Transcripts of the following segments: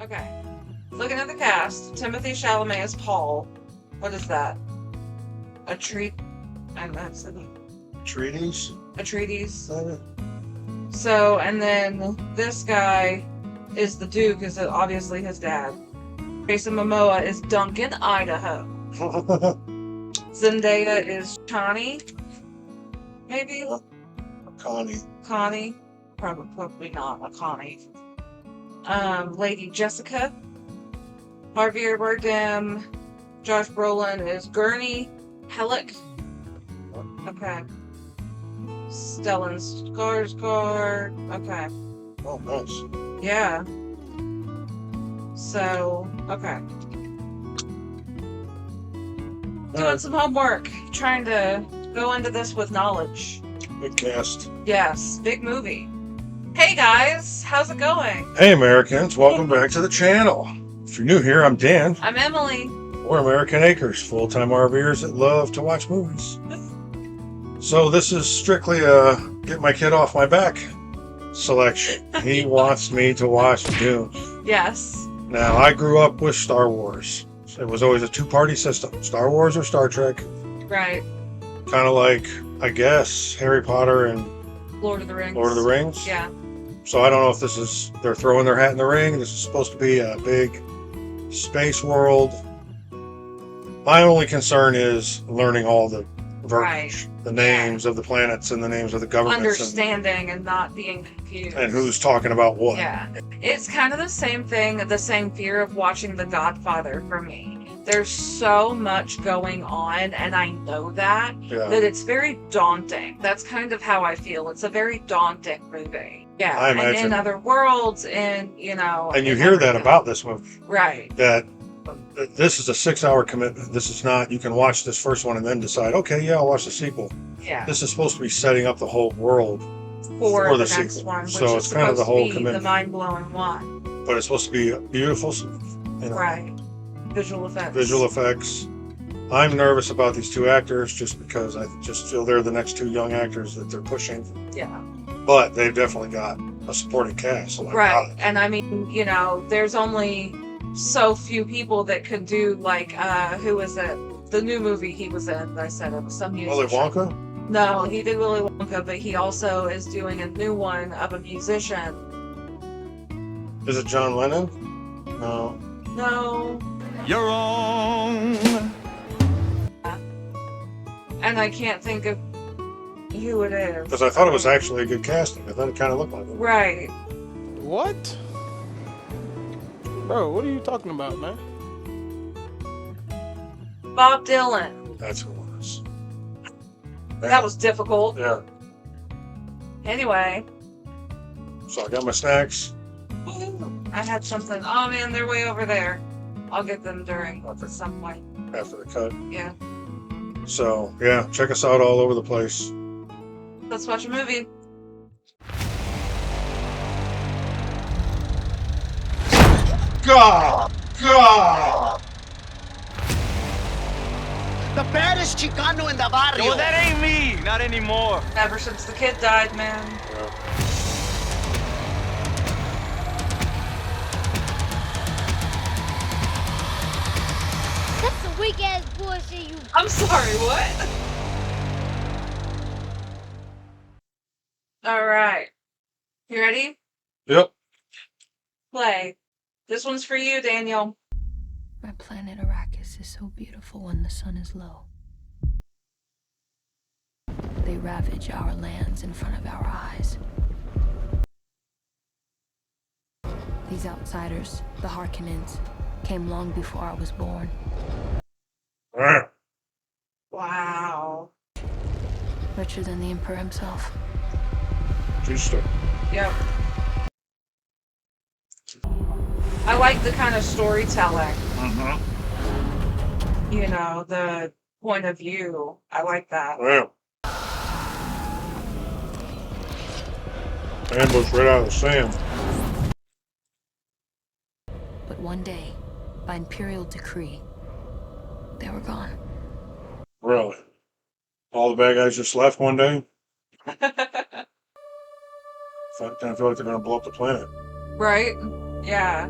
Okay. Looking at the cast, Timothy Chalamet as Paul. What is that? A treat? And that's a Treaties? treatise. So, and then this guy is the Duke, is obviously his dad. Jason Momoa is Duncan, Idaho. Zendaya is Chani, maybe? Connie. Probably not a Connie. Lady Jessica. Javier Bardem. Josh Brolin is Gurney Halleck. Okay. Stellan Skarsgård. Okay. Oh, nice. Yeah. So, okay. Doing some homework. Trying to go into this with knowledge. Big cast. Yes. Big movie. Hey guys, how's it going? Hey Americans, welcome back to the channel. If you're new here, I'm Dan. I'm Emily. We're American Acres, full-time RVers that love to watch movies. So this is strictly a get my kid off my back selection. He wants me to watch Dune. Yes. Now, I grew up with Star Wars. It was always a two-party system, Star Wars or Star Trek. Right. Kind of like, I guess, Harry Potter and Lord of the Rings. Lord of the Rings. Yeah. So I don't know if this is, they're throwing their hat in the ring. This is supposed to be a big space world. My only concern is learning all the verbiage, the names of the planets and the names of the governments. Understanding and not being confused. And who's talking about what. Yeah. It's kind of the same thing, the same fear of watching The Godfather for me. There's so much going on, and I know that it's very daunting. That's kind of how I feel. It's a very daunting movie. Yeah, I imagine. And in other worlds, and you know. And you hear that about this movie. Right. That this is a 6-hour commitment. This is not, you can watch this first one and then decide, okay, yeah, I'll watch the sequel. Yeah. This is supposed to be setting up the whole world for the next sequel. one, which so is it's kind of the whole commitment. The mind-blowing one. But it's supposed to be beautiful. You know, right. Visual effects. Visual effects. I'm nervous about these two actors just because I just feel they're the next two young actors that they're pushing. Yeah. But they've definitely got a supporting cast. So right. And I mean, you know, there's only so few people that could do, like, who was it? The new movie he was in, I said it was some musician. Willy Wonka? No, he did Willy Wonka, but he also is doing a new one of a musician. Is it John Lennon? No. No. You're wrong. And I can't think of who it is. Because I thought it was actually a good casting. I thought it kind of looked like it. Right. What? Bro, what are you talking about, man? Bob Dylan. That's who it was. That was difficult. Yeah. Anyway. So I got my snacks. I had something. Oh man, they're way over there. I'll get them at some point. After the cut. Yeah. So, yeah, check us out all over the place. Let's watch a movie. God! God! The baddest Chicano in the barrio. No, that ain't me. Not anymore. Ever since the kid died, man. Yeah. That's some weak ass bullshit, you. I'm sorry, what? Alright. You ready? Yep. Play. This one's for you, Daniel. My planet Arrakis is so beautiful when the sun is low. They ravage our lands in front of our eyes. These outsiders, the Harkonnens, came long before I was born. Wow. Richer than the Emperor himself. True story. Yep. I like the kind of storytelling. Mm-hmm. You know, the point of view. I like that. Yeah. Ambush right out of the sand. But one day, by imperial decree, they were gone. Really? All the bad guys just left one day? I feel like they're going to blow up the planet. Right? Yeah.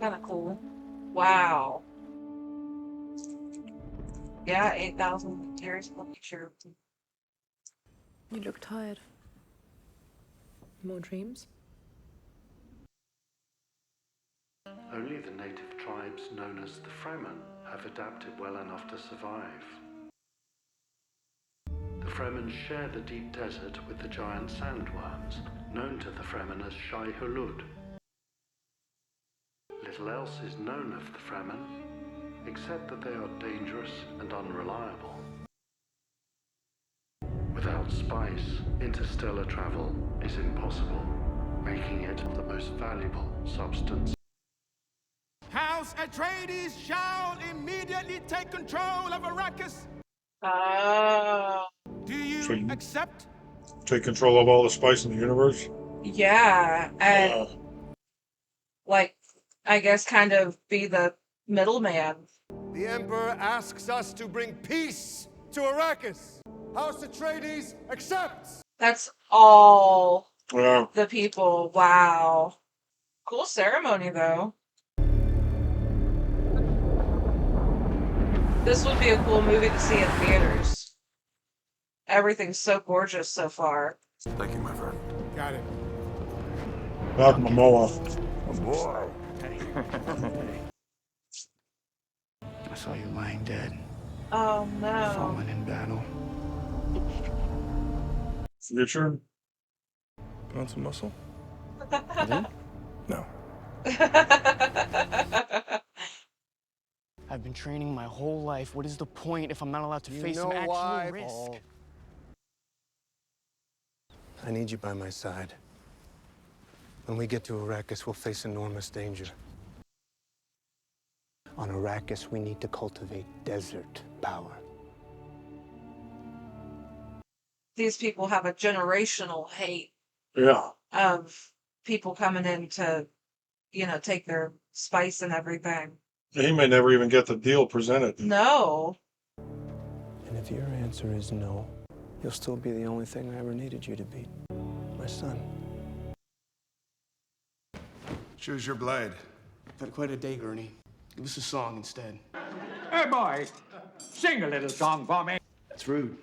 kind of cool. Wow. Yeah, 8,000 years. Let me sure. You look tired. More dreams? Only the native tribes known as the Fremen have adapted well enough to survive. The Fremen share the deep desert with the giant sandworms, known to the Fremen as Shai Hulud. Little else is known of the Fremen, except that they are dangerous and unreliable. Without spice, interstellar travel is impossible, making it the most valuable substance. House Atreides shall immediately take control of Arrakis. Oh. Do you So you- accept? Take control of all the spice in the universe. Yeah, and like, I guess kind of be the middleman. The Emperor asks us to bring peace to Arrakis. House Atreides accepts. That's all Yeah. the people. Wow. Cool ceremony, though. This would be a cool movie to see in theaters. Everything's so gorgeous so far. Thank you, my friend. Got it. Knock Momoa. Oh boy. I saw you lying dead, Oh no. fallen in battle. Future. Want some muscle? No. I've been training my whole life. What is the point if I'm not allowed to face some actual risk? I need you by my side. When we get to Arrakis, we'll face enormous danger. On Arrakis, we need to cultivate desert power. These people have a generational hate Yeah. of people coming in to, take their spice and everything. He may never even get the deal presented. No. And if your answer is no, you'll still be the only thing I ever needed you to be. My son. Choose your blade. Had quite a day, Gurney. Give us a song instead. Hey, boy, sing a little song for me. That's rude.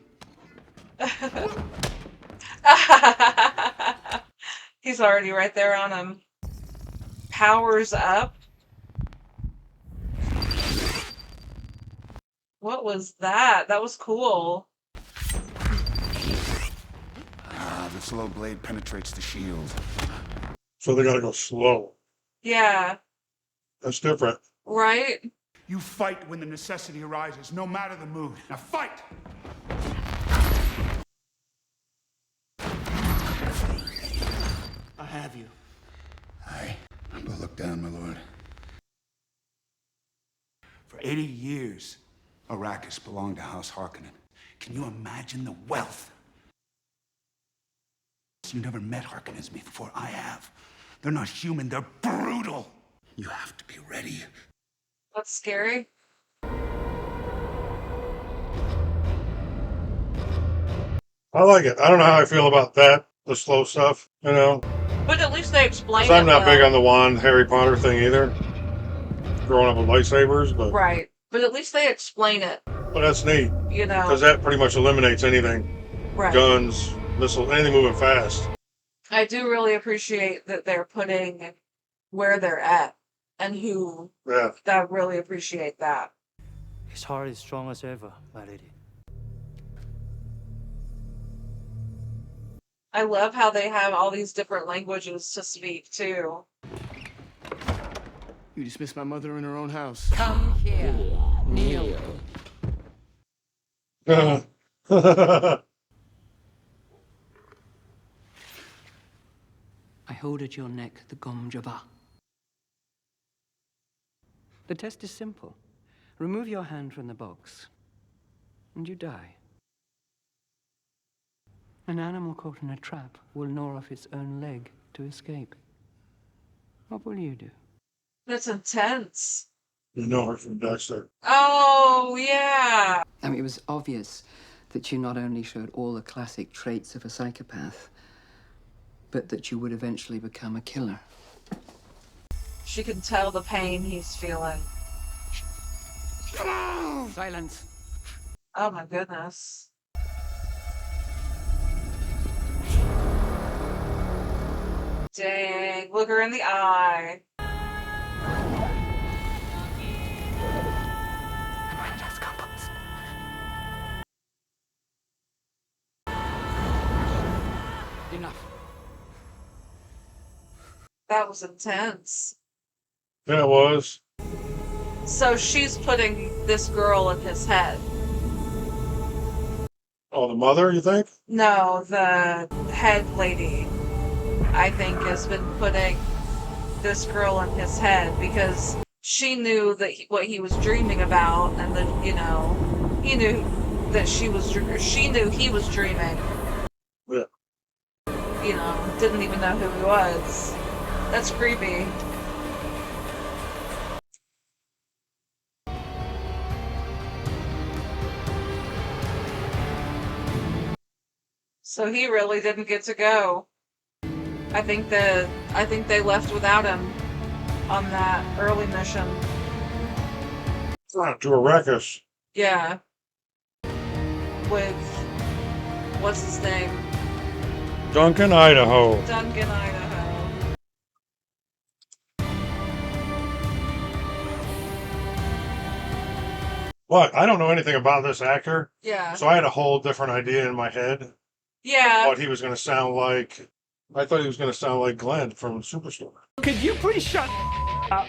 He's already right there on him. Powers up. What was that? That was cool. The slow blade penetrates the shield. So they gotta go slow. Yeah. That's different. Right? You fight when the necessity arises, no matter the mood. Now fight! I have you. Aye, but look down, my lord. For 80 years, Arrakis belonged to House Harkonnen. Can you imagine the wealth? You never met Harkonnens before. I have. They're not human, they're brutal. You have to be ready. That's scary. I like it. I don't know how I feel about that, the slow stuff, But at least they explain 'Cause it I'm not well. big on the wand Harry Potter thing either. Growing up with lightsabers, but Right. But at least they explain it, that's neat. Because that pretty much eliminates anything. Right. Guns, missiles, anything moving fast. I do really appreciate that they're putting where they're at and who. Yeah. I really appreciate that. His heart is strong as ever, my lady. I love how they have all these different languages to speak too. You dismissed my mother in her own house. Come here, kneel. I hold at your neck the Gom Jabbar. The test is simple. Remove your hand from the box, and you die. An animal caught in a trap will gnaw off its own leg to escape. What will you do? That's intense. You know her from Dexter. Oh, yeah. I mean, it was obvious that you not only showed all the classic traits of a psychopath, but that you would eventually become a killer. She can tell the pain he's feeling. Silence. Oh my goodness. Dang, look her in the eye. Enough. That was intense. Yeah, it was. So she's putting this girl in his head. Oh, the mother, you think? No, the head lady, I think, has been putting this girl in his head because she knew that what he was dreaming about, and that, you know, he knew that she knew he was dreaming. Yeah. You know, didn't even know who he was. That's creepy. So he really didn't get to go. I think they left without him on that early mission. To Arrakis. Yeah. With what's his name? Duncan, Idaho. Duncan, Idaho. But I don't know anything about this actor. Yeah. So I had a whole different idea in my head. Yeah. What he was going to sound like. I thought he was going to sound like Glenn from Superstore. Could you please shut up?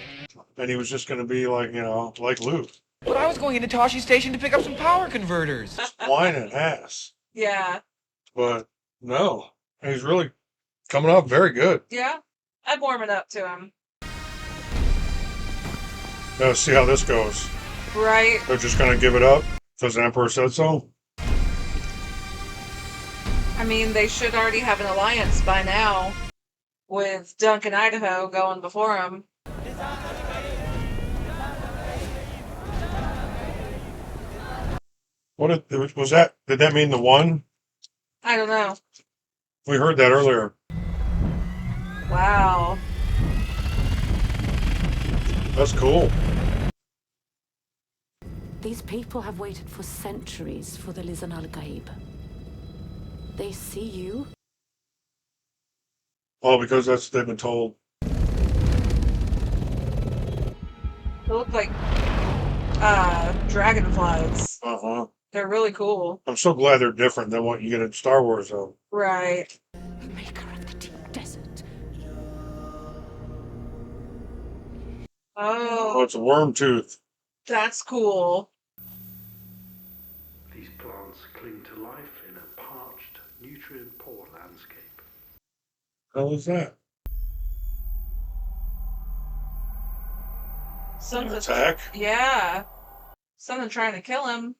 And he was just going to be like, you know, like Luke. But I was going into Toshi Station to pick up some power converters. Whining ass. Yeah. But no. And he's really coming up very good. Yeah. I'm warming up to him. Gotta see how this goes. Right. They're just going to give it up because the Emperor said so. I mean, they should already have an alliance by now with Duncan, Idaho going before him. What was that? Did that mean the one? I don't know. We heard that earlier. Wow. That's cool. These people have waited for centuries for the Lisan al-Gaib. They see you? Well, because that's they've been told. They look like dragonflies. Uh-huh. They're really cool. I'm so glad they're different than what you get in Star Wars, though. Right. Maker of the deep desert. Oh, it's a worm tooth. That's cool. These plants cling to life in a parched, nutrient-poor landscape. How was that? Something. Attack? Yeah. Something trying to kill him.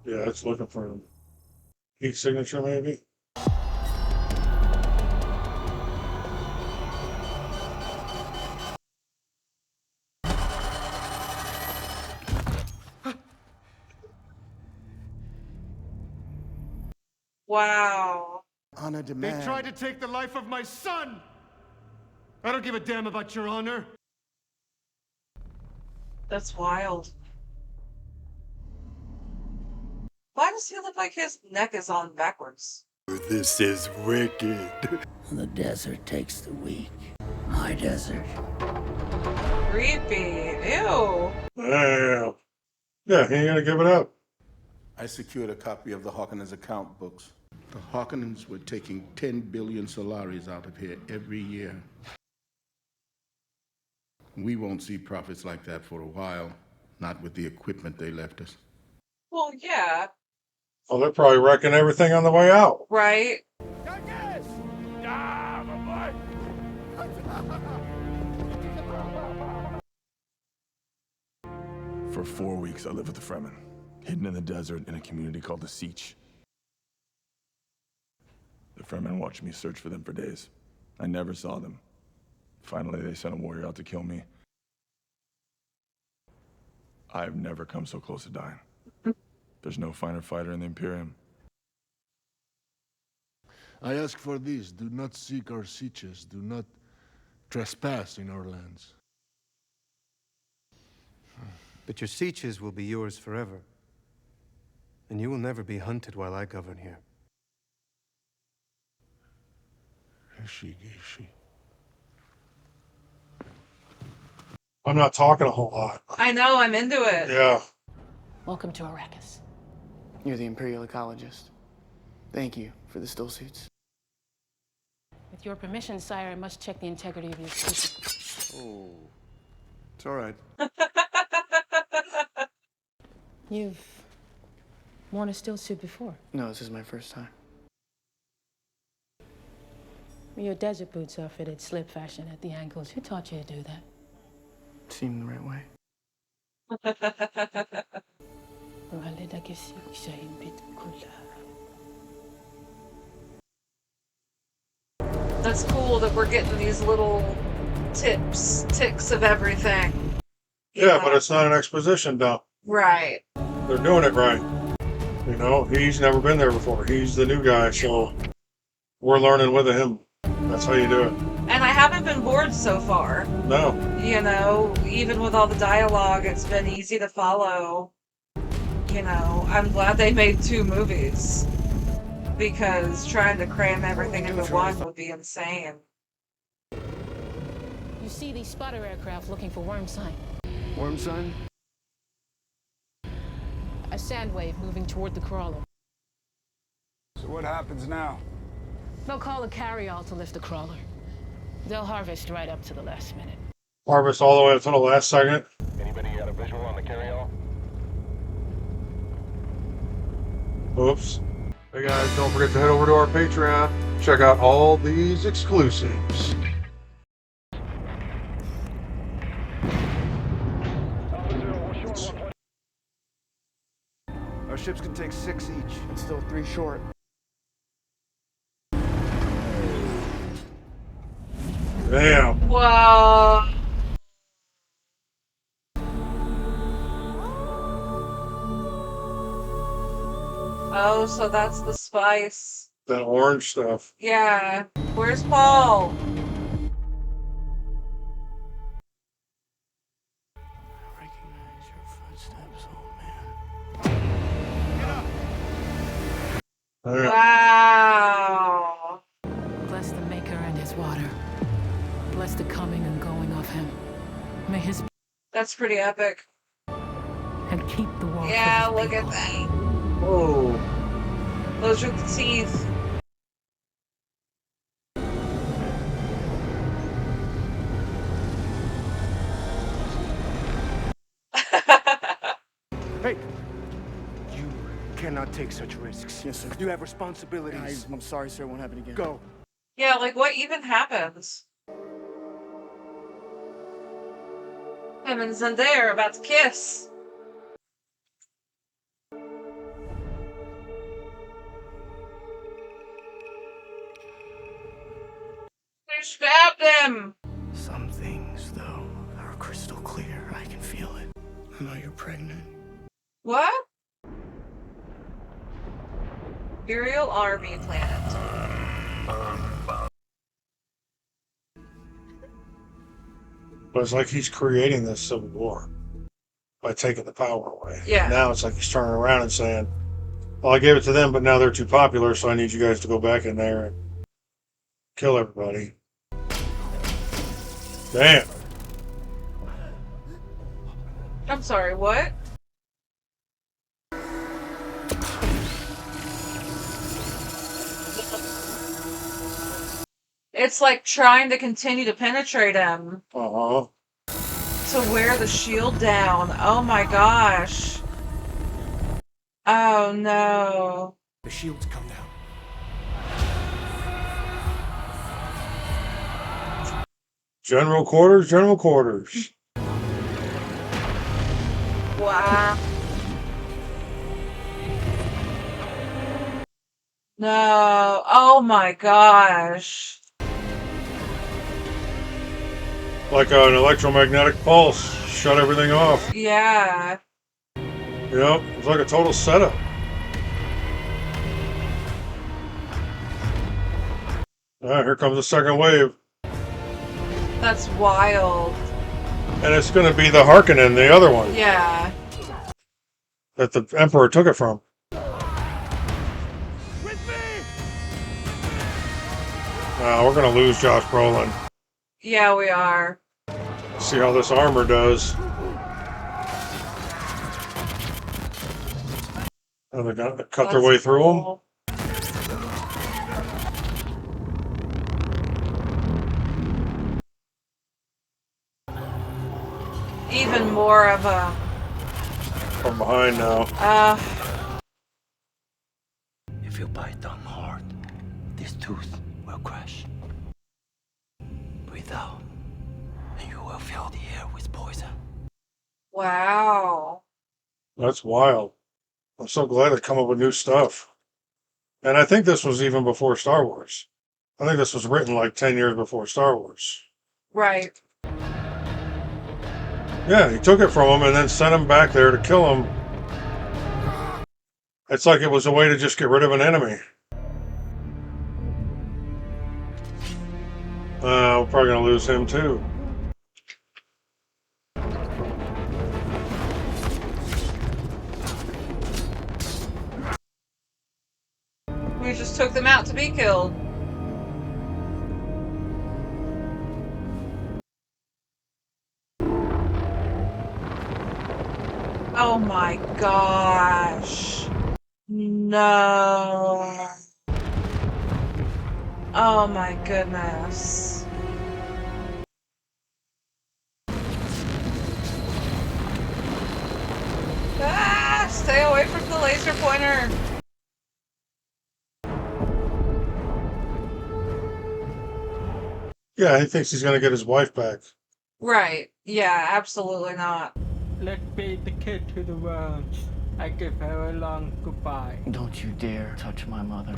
Yeah, it's looking for him. Heat signature, maybe? Wow. Honor demand. They tried to take the life of my son! I don't give a damn about your honor. That's wild. Why does he look like his neck is on backwards? This is wicked. The desert takes the weak. My desert. Creepy. Ew. Damn. Yeah, he ain't gonna give it up. I secured a copy of the Harkonnens' account books. The Harkonnens were taking 10 billion Solaris out of here every year. We won't see profits like that for a while, not with the equipment they left us. Well, yeah. Well, they're probably wrecking everything on the way out. Right. For 4 weeks, I lived with the Fremen, hidden in the desert in a community called the Siege. The Fremen watched me search for them for days. I never saw them. Finally, they sent a warrior out to kill me. I've never come so close to dying. There's no finer fighter in the Imperium. I ask for this. Do not seek our sieges. Do not trespass in our lands. But your sieges will be yours forever. And you will never be hunted while I govern here. I'm not talking a whole lot. I know, I'm into it. Yeah. Welcome to Arrakis. You're the Imperial Ecologist. Thank you for the still suits. With your permission, sire, I must check the integrity of your suit. Oh. It's all right. You've worn a still suit before. No, this is my first time. Your desert boots are fitted slip fashion at the ankles. Who taught you to do that? Seemed the right way. That's cool that we're getting these little ticks of everything. Yeah, but it's not an exposition dump. Right. They're doing it right. You know, he's never been there before. He's the new guy, so we're learning with him. That's how you do it. And I haven't been bored so far. No. You know, even with all the dialogue, it's been easy to follow. You know, I'm glad they made 2 movies. Because trying to cram everything into one would be insane. You see these spotter aircraft looking for worm sign. Worm sign? A sand wave moving toward the crawler. So what happens now? They'll call a carryall to lift the crawler. They'll harvest right up to the last minute. Harvest all the way up to the last second. Anybody got a visual on the carryall? Oops. Hey guys, don't forget to head over to our Patreon. Check out all these exclusives. Our ships can take 6 each. It's still 3 short. Damn. Whoa. Oh, so that's the spice. That orange stuff. Yeah. Where's Paul? Recognize your footsteps, old man. Wow. Bless the Maker and his water. Bless the coming and going of him. May his... That's pretty epic. And keep the war. Yeah, look at that. Whoa. Those are the teeth. Hey! You cannot take such risks. Yes, sir. You have responsibilities. I'm sorry, sir. It won't happen again. Go. Yeah, like what even happens? Him and Zendaya are about to kiss. They stabbed him! Some things, though, are crystal clear. I can feel it. I know you're pregnant. What? Imperial RV planet. But it's like he's creating this civil war by taking the power away. Yeah. Now it's like he's turning around and saying, well, I gave it to them, but now they're too popular, so I need you guys to go back in there and kill everybody. Damn. I'm sorry, what? It's like trying to continue to penetrate him. Uh-huh. To wear the shield down. Oh my gosh. Oh no. The shields come down. General quarters, general quarters. Wow. No. Oh my gosh. Like an electromagnetic pulse. Shut everything off. Yeah. Yep. It's like a total setup. Alright, here comes the second wave. That's wild. And it's going to be the Harkonnen, the other one. Yeah. That the Emperor took it from. We're going to lose Josh Brolin. Yeah, we are. See how this armor does. Oh, they got to cut their way through them. Even more of a... From behind now. If you bite down hard, this tooth will crash. Breathe out, and you will fill the air with poison. Wow. That's wild. I'm so glad they come up with new stuff. And I think this was even before Star Wars. I think this was written like 10 years before Star Wars. Right. Yeah, he took it from him and then sent him back there to kill him. It's like it was a way to just get rid of an enemy. We're probably going to lose him too. We just took them out to be killed. Oh my gosh. No. Oh my goodness. Ah, stay away from the laser pointer. Yeah, he thinks he's going to get his wife back. Right. Yeah, absolutely not. Let's feed the kid to the world. I give her a long goodbye. Don't you dare touch my mother.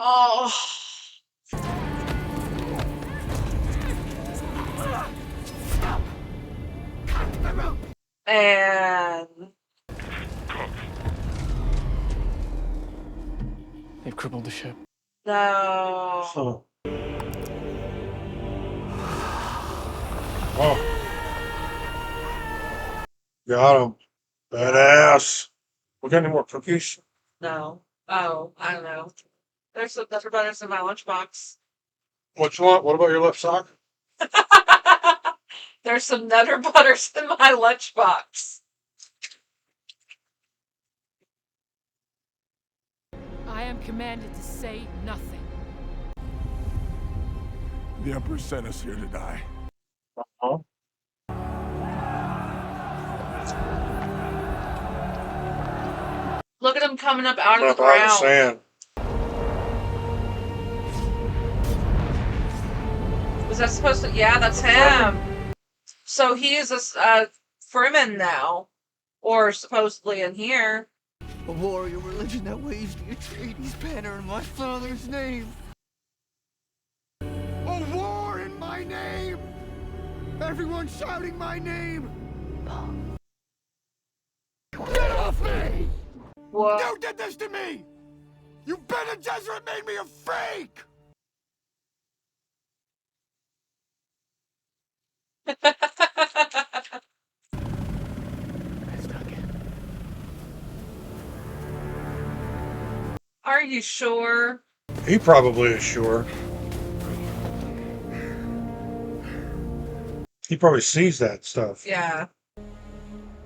Oh. And They've crippled the ship. no. Oh. Oh. Got him. Badass. We got any more cookies? No. Oh, I don't know. There's some Nutter Butters in my lunchbox. What you want? What about your left sock? There's some Nutter Butters in my lunchbox. I am commanded to say nothing. The Emperor sent us here to die. Uh-huh. Look at him coming up out of the Out of the ground. sand. Was that supposed to? Yeah, that's him. So he is a Fremen now, or supposedly in here. A warrior religion that waves the Atreides banner in my father's name. A war in my name! Everyone shouting my name! Get off me! What? You did this to me! You Bene Gesserit made me a freak! Are you sure? He probably is sure. He probably sees that stuff. Yeah.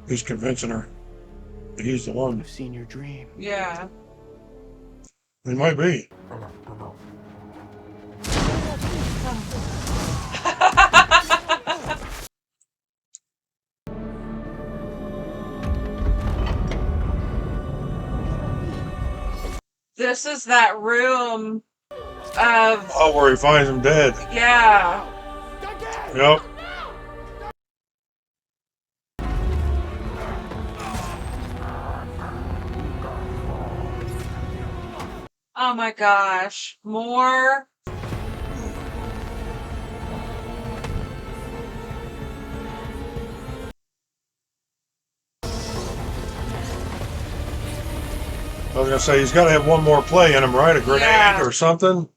He's convincing her. He's the one. I've seen your dream. Yeah. He might be. This is that room of... Oh, where he finds him dead. Yeah. Yep. Oh my gosh. More was gonna say he's got to have one more play in him, right? A grenade or something.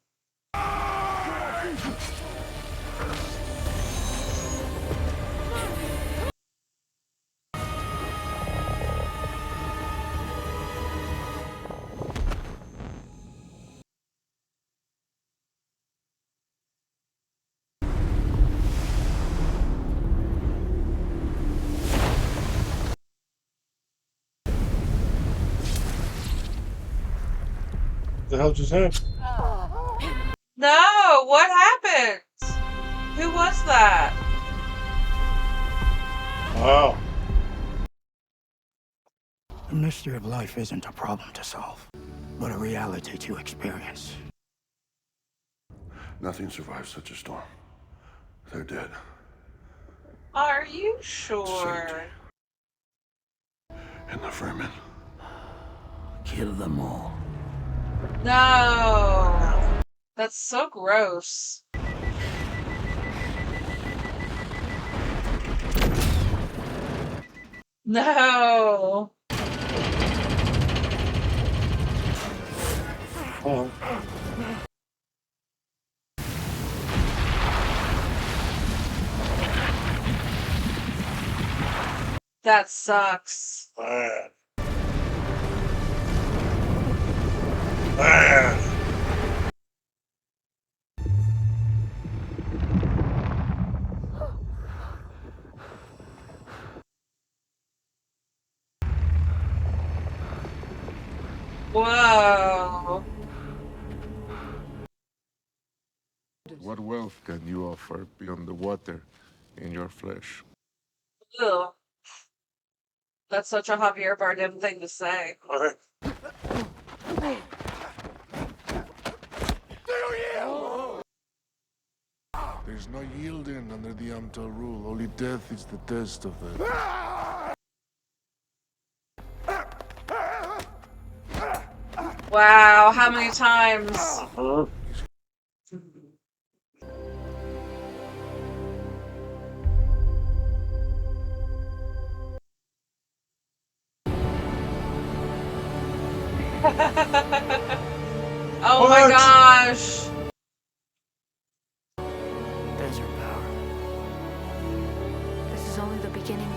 What the hell just happened? No, what happened? Who was that? Wow. The mystery of life isn't a problem to solve, but a reality to experience. Nothing survives such a storm. They're dead. Are you sure? And the vermin. Kill them all. No. That's so gross. No. Oh. That sucks. Bad. Bad. Whoa. What wealth can you offer beyond the water in your flesh? Ugh. That's such a Javier Bardem thing to say. There's no yielding under the Amtal rule. Only death is the test of them. Wow, how many times? Oh my gosh. Desert power. This is only the beginning.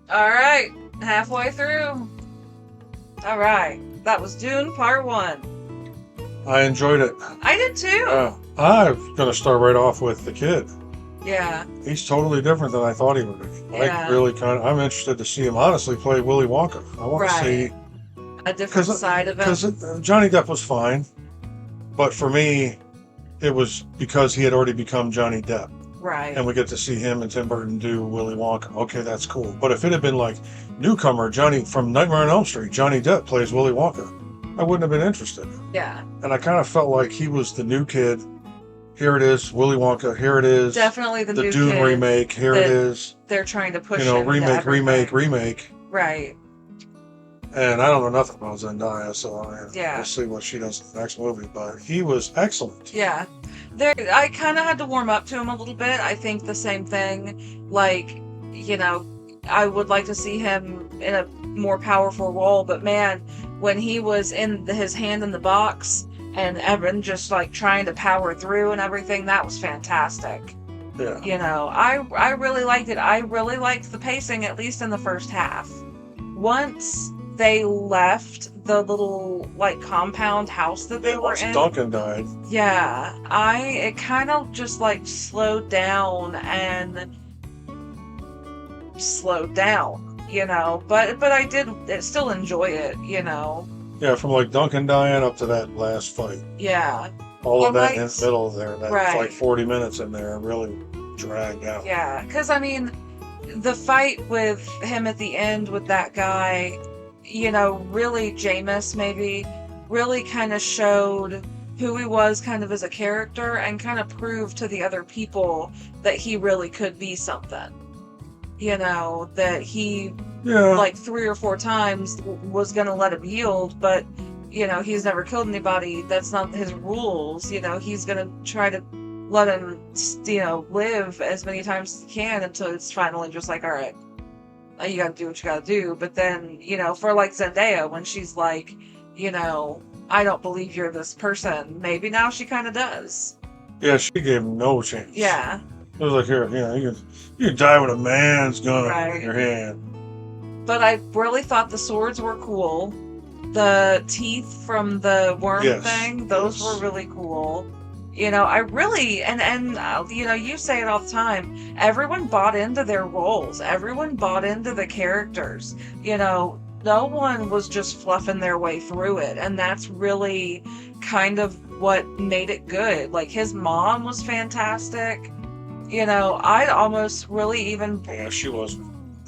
All right, halfway through. All right, that was Dune Part 1. I enjoyed it. I did too. I'm gonna start right off with the kid. Yeah. He's totally different than I thought he would be. Yeah. I really I'm interested to see him honestly play Willy Wonka. I want to see a different side of it. Because Johnny Depp was fine, but for me, it was because he had already become Johnny Depp. Right. And we get to see him and Tim Burton do Willy Wonka. Okay, that's cool. But if it had been like newcomer Johnny from Nightmare on Elm Street, Johnny Depp plays Willy Wonka, I wouldn't have been interested. Yeah. And I kind of felt like he was the new kid. Here it is, Willy Wonka. Here it is. Definitely the new Dune kid remake. Here it is. They're trying to push. Remake. Right. And I don't know nothing about Zendaya, so Yeah. we'll see what she does in the next movie. But he was excellent. Yeah. I kind of had to warm up to him a little bit. I think the same thing. Like, I would like to see him in a more powerful role. But man, when he was in his hand in the box and Evan just like trying to power through and everything, that was fantastic. Yeah. I really liked it. I really liked the pacing, at least in the first half. Once they left the little like compound house that they were in. Duncan died. Yeah, it kind of just like slowed down, but I did still enjoy it, Yeah, from like Duncan dying up to that last fight. Yeah. All of that in the middle there, that Right. like 40 minutes in there really dragged out. Yeah, because the fight with him at the end with that guy, really Jameis maybe really kind of showed who he was kind of as a character and kind of proved to the other people that he really could be something. That he like 3 or 4 times was going to let him yield, but he's never killed anybody. That's not his rules. He's going to try to let him, you know, live as many times as he can until it's finally just like, all right, you gotta do what you gotta do. But then, you know, for like Zendaya, when she's like, you know, I don't believe you're this person, maybe now she kind of does. Yeah, she gave him no chance. Yeah. It was like, here, you know, you can die with a man's gun Right. in your hand. But I really thought the swords were cool. The teeth from the worm thing, those were really cool. You know, I really, and you know, you say it all the time, everyone bought into their roles. Everyone bought into the characters. You know, no one was just fluffing their way through it. And that's really kind of what made it good. Like, his mom was fantastic. You know, I'd almost really even... Yeah, she was.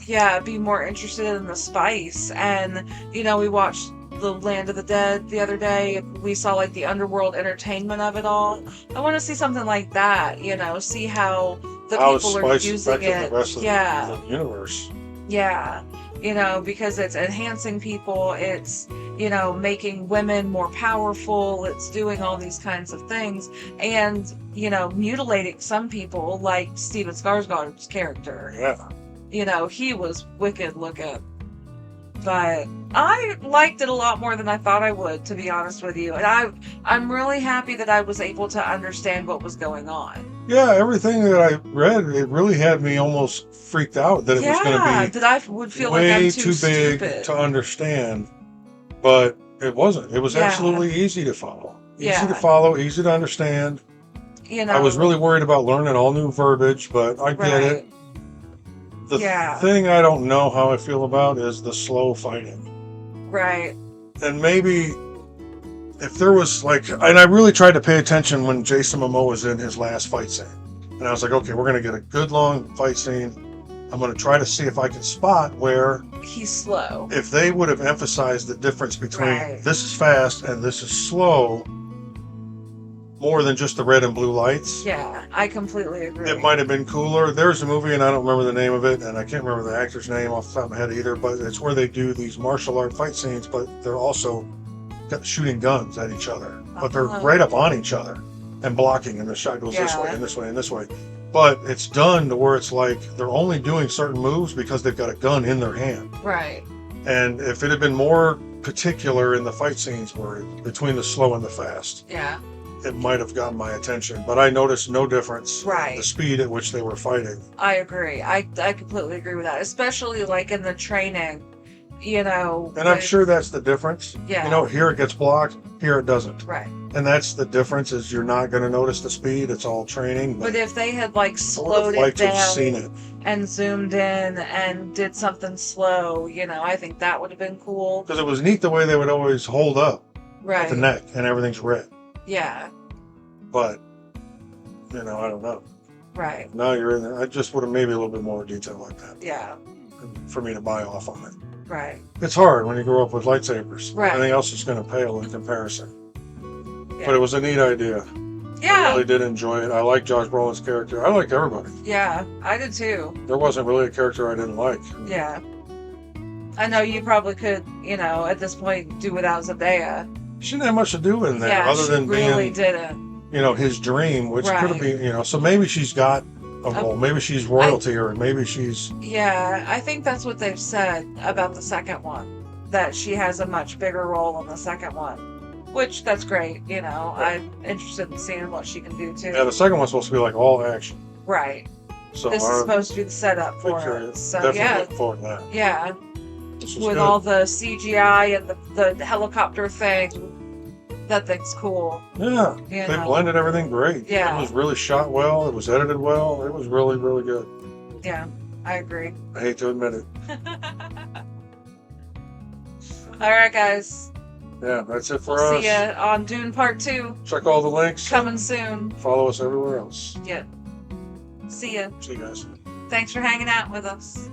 Yeah, be more interested in the spice. And, you know, we watched The Land of the Dead the other day. We saw like the underworld entertainment of it all. I want to see something like that, you know, see how the people are using it. The rest of yeah. the universe. Yeah. You know, because it's enhancing people, it's, you know, making women more powerful, it's doing all these kinds of things, and, you know, mutilating some people, like Steven Skarsgård's character. Yeah. You know, he was wicked looking. But I liked it a lot more than I thought I would, to be honest with you. And I'm really happy that I was able to understand what was going on. Yeah, everything that I read, it really had me almost freaked out that it was going to be that I would feel way like I'm too big stupid to understand. But it wasn't. It was Yeah. absolutely easy to follow. Easy Yeah. to follow, easy to understand. You know, I was really worried about learning all new verbiage, but I get it. The thing I don't know how I feel about is the slow fighting. Right. And maybe if there was like, and I really tried to pay attention when Jason Momoa was in his last fight scene. And I was like, okay, we're going to get a good long fight scene. I'm going to try to see if I can spot where he's slow. If they would have emphasized the difference between Right. this is fast and this is slow, more than just the red and blue lights, Yeah, I completely agree. it might have been cooler. There's a movie, and I don't remember the name of it, and I can't remember the actor's name off the top of my head either, but it's where they do these martial art fight scenes, but they're also shooting guns at each other. But they're right up on each other and blocking, and the shot goes this way and this way and this way. But it's done to where it's like they're only doing certain moves because they've got a gun in their hand. Right. And if it had been more particular in the fight scenes where between the slow and the fast, Yeah. it might have gotten my attention. But I noticed no difference Right. in the speed at which they were fighting. I agree. I completely agree with that, especially like in the training, you know. And I'm with- sure that's the difference. Yeah. You know, here it gets blocked, here it doesn't. Right. And that's the difference, is you're not going to notice the speed. It's all training. But if they had like I would slowed have it liked to have down seen it. and zoomed in and did something slow, you know, I think that would have been cool. Because it was neat the way they would always hold up at Right. the neck and everything's red. Yeah. But, you know, I don't know. Right. Now you're in there. I just would have maybe a little bit more detail like that Yeah. for me to buy off on it. Right. It's hard when you grow up with lightsabers. Right. Everything else is going to pale in comparison. Yeah. But it was a neat idea. Yeah. I really did enjoy it. I like Josh Brolin's character. I liked everybody. Yeah, I did too. There wasn't really a character I didn't like. Yeah. I know you probably could, you know, at this point do without Zendaya. She didn't have much to do in there Yeah, other she than really being, didn't. you know, his dream, which could have Right. been, you know, so maybe she's got a role. Maybe she's royalty or maybe she's... Yeah, I think that's what they've said about the second one, that she has a much bigger role in the second one, which that's great. You know, I'm interested in seeing what she can do too. Yeah, the second one's supposed to be like all action. Right. So This is supposed to be the setup for it. So definitely yeah, look forward to that. yeah. This With was good. all the CGI and the helicopter thing, that thing's cool. Yeah, You they know. blended everything great. Yeah. It was really shot well. It was edited well. It was really, really good. Yeah, I agree. I hate to admit it. All right, guys. Yeah, that's it for We'll us. see ya on Dune Part 2. Check all the links. Coming soon. Follow us everywhere else. Yeah. See ya. See you guys. Thanks for hanging out with us.